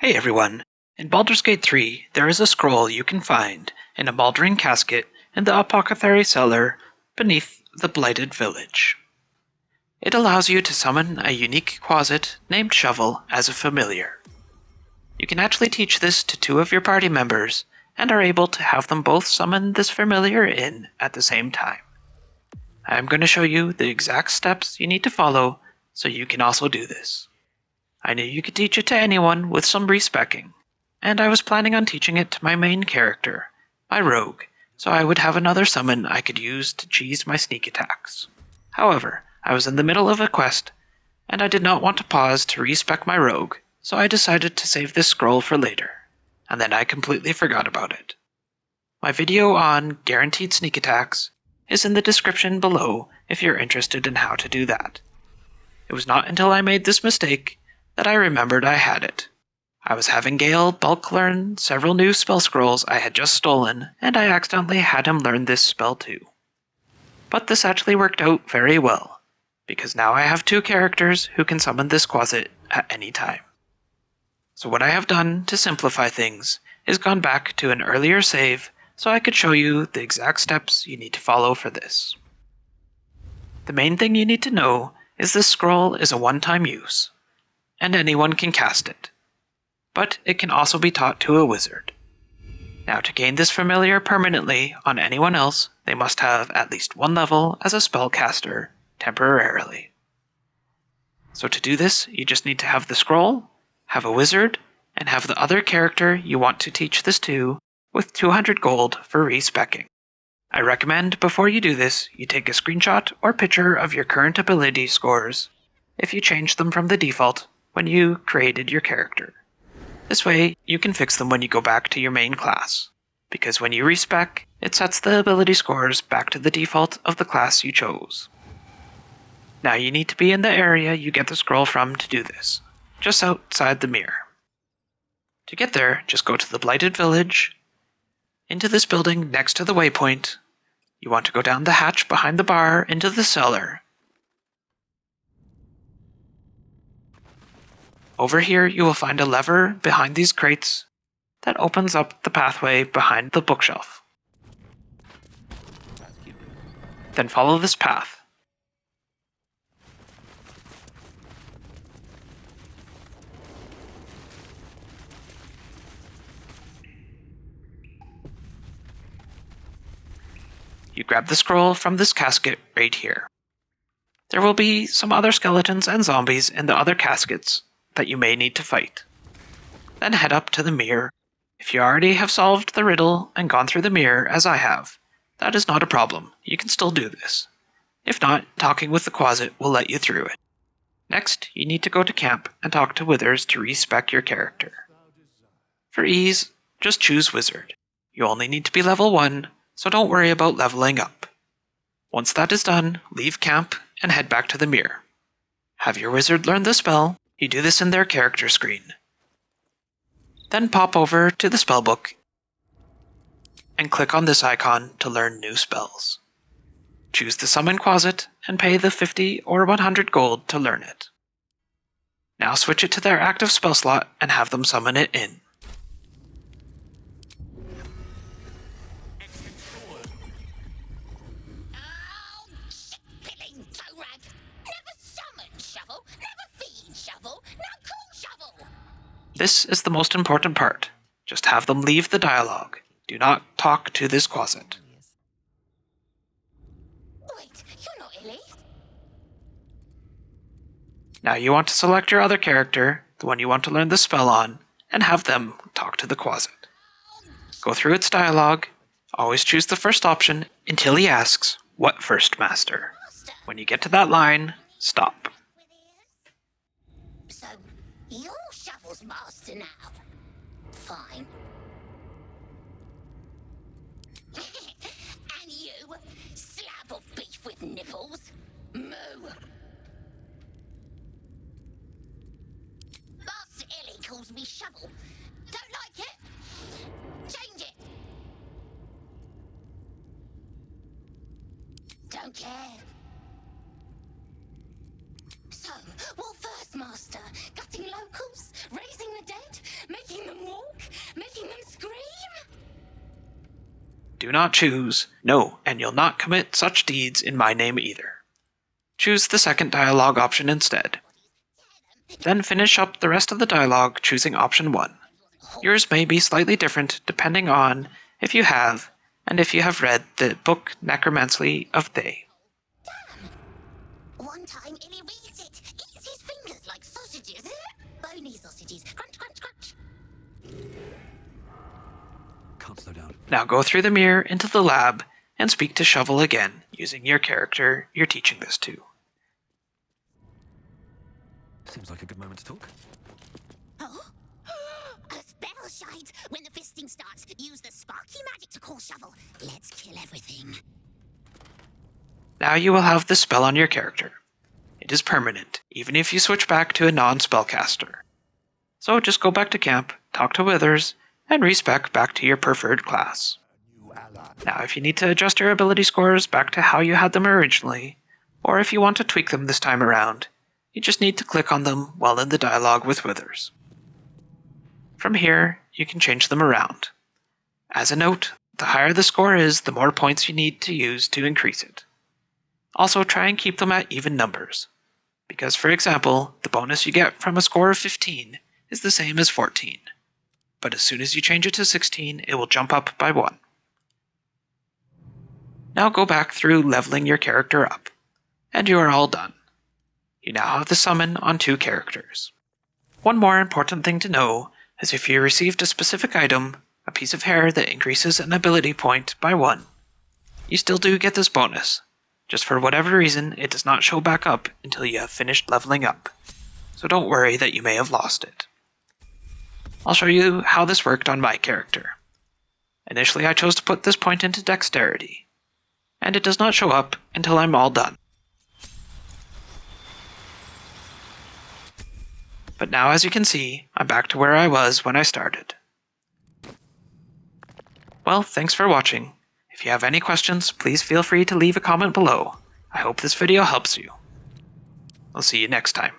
Hey everyone! In Baldur's Gate 3, there is a scroll you can find in a mouldering casket in the apothecary cellar beneath the Blighted Village. It allows you to summon a unique Quasit named Shovel as a familiar. You can actually teach this to two of your party members and are able to have them both summon this familiar in at the same time. I am going to show you the exact steps you need to follow so you can also do this. I knew you could teach it to anyone with some respecing, and I was planning on teaching it to my main character, my rogue, so I would have another summon I could use to cheese my sneak attacks. However, I was in the middle of a quest, and I did not want to pause to respec my rogue, so I decided to save this scroll for later, and then I completely forgot about it. My video on guaranteed sneak attacks is in the description below if you're interested in how to do that. It was not until I made this mistake that I remembered I had it. I was having Gale bulk learn several new spell scrolls I had just stolen, and I accidentally had him learn this spell too. But this actually worked out very well, because now I have two characters who can summon this Quasit at any time. So what I have done to simplify things is gone back to an earlier save so I could show you the exact steps you need to follow for this. The main thing you need to know is this scroll is a one-time use, and anyone can cast it. But it can also be taught to a wizard. Now, to gain this familiar permanently on anyone else, they must have at least one level as a spellcaster temporarily. So to do this, you just need to have the scroll, have a wizard, and have the other character you want to teach this to with 200 gold for respecing. I recommend before you do this, you take a screenshot or picture of your current ability scores if you change them from the default when you created your character. This way, you can fix them when you go back to your main class, because when you respec, it sets the ability scores back to the default of the class you chose. Now you need to be in the area you get the scroll from to do this, just outside the mirror. To get there, just go to the Blighted Village, into this building next to the waypoint. You want to go down the hatch behind the bar into the cellar. Over here, you will find a lever behind these crates that opens up the pathway behind the bookshelf. Then follow this path. You grab the scroll from this casket right here. There will be some other skeletons and zombies in the other caskets that you may need to fight. Then head up to the mirror. If you already have solved the riddle and gone through the mirror, as I have, that is not a problem. You can still do this. If not, talking with the Quasit will let you through it. Next, you need to go to camp and talk to wizards to respec your character. For ease, just choose wizard. You only need to be level 1, so don't worry about leveling up. Once that is done, leave camp and head back to the mirror. Have your wizard learn the spell. You do this in their character screen. Then pop over to the spellbook and click on this icon to learn new spells. Choose the Summon Quasit and pay the 50 or 100 gold to learn it. Now switch it to their active spell slot and have them summon it in. This is the most important part. Just have them leave the dialogue. Do not talk to this Quasit. Wait, you're not Illy. Now you want to select your other character, the one you want to learn the spell on, and have them talk to the Quasit. Go through its dialogue. Always choose the first option until he asks, "What first, master?" When you get to that line, stop. So, you're Shovel's master now. Fine. And you, slab of beef with nipples. Moo. Master Illy calls me Shovel. Don't like it? Change it. Don't care. So, what first, Master? Gutting locals? Raising the dead? Do not choose. No, and you'll not commit such deeds in my name either. Choose the second dialogue option instead. Then finish up the rest of the dialogue choosing option 1. Yours may be slightly different depending on if you have, and if you have read the book Necromancy of They. One time Illy reads it. Eats his fingers like sausages. Bony sausages. Crunch, crunch, crunch. Can't slow down. Now go through the mirror into the lab and speak to Shovel again using your character you're teaching this to. Seems like a good moment to talk. Oh? A spell shite. When the fisting starts, use the sparky magic to call Shovel. Let's kill everything. Now you will have this spell on your character. It is permanent, even if you switch back to a non-spellcaster. So just go back to camp, talk to Withers, and respec back to your preferred class. Now if you need to adjust your ability scores back to how you had them originally, or if you want to tweak them this time around, you just need to click on them while in the dialogue with Withers. From here, you can change them around. As a note, the higher the score is, the more points you need to use to increase it. Also try and keep them at even numbers, because for example, the bonus you get from a score of 15 is the same as 14, but as soon as you change it to 16, it will jump up by 1. Now go back through leveling your character up, and you are all done. You now have the summon on 2 characters. One more important thing to know is if you received a specific item, a piece of hair that increases an ability point by 1, you still do get this bonus. Just for whatever reason, it does not show back up until you have finished leveling up, so don't worry that you may have lost it. I'll show you how this worked on my character. Initially I chose to put this point into dexterity, and it does not show up until I'm all done. But now as you can see, I'm back to where I was when I started. Well, thanks for watching. If you have any questions, please feel free to leave a comment below. I hope this video helps you. I'll see you next time.